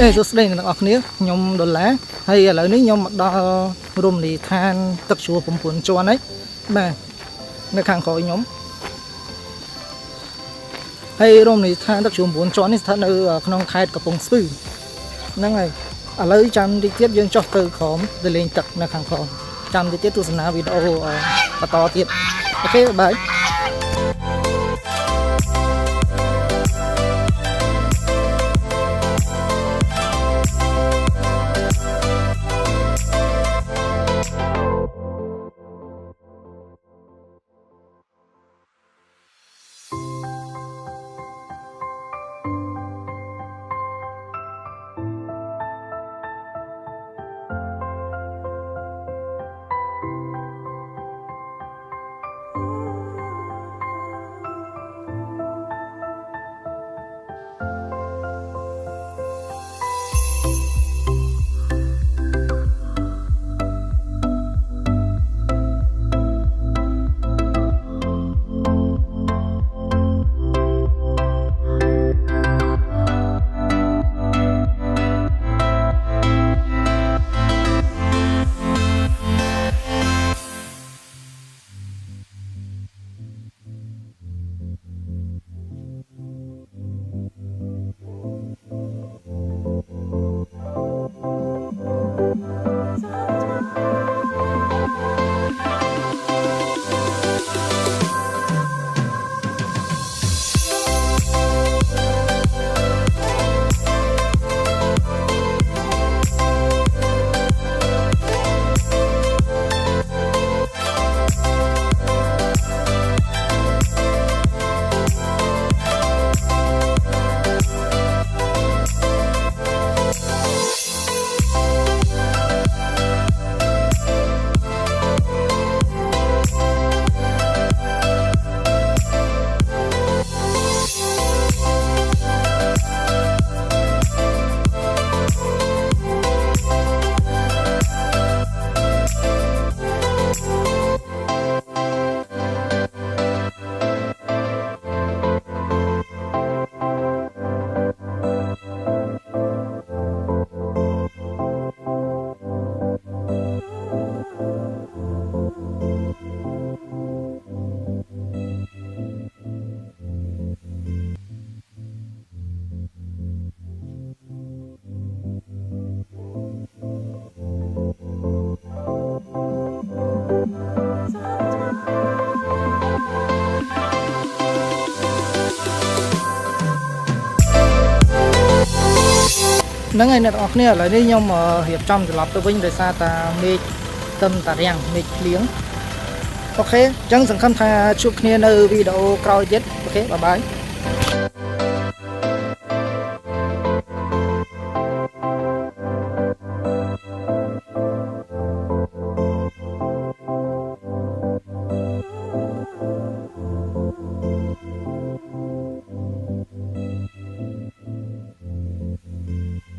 Ê, tôi sẽ đây là ngọc nía, nhom đồn lá, hay là nếu nhom đo rùm thì than tất chùa cũng cuốn cho đấy, mà nó càng khỏi nhóm, hay rùm thì than tất chùa cuốn cho này thật là không khai cả bông sư, năng này, ở lấy chăm đi tiếp dương cho từ khóm để lên tật là càng khỏi, chăm đi tiếp tôi sẽ nói video to tiếp, ok bye. ហ្នឹងហើយអ្នកទាំងអស់គ្នាឥឡូវនេះខ្ញុំរៀបចំត្រឡប់ទៅវិញដោយសារតាមេឃទឹមតារាំងមេឃភ្លៀងអូខេអញ្ចឹងសង្ឃឹមថាជួបគ្នានៅវីដេអូក្រោយទៀតអូខេបាយបាយ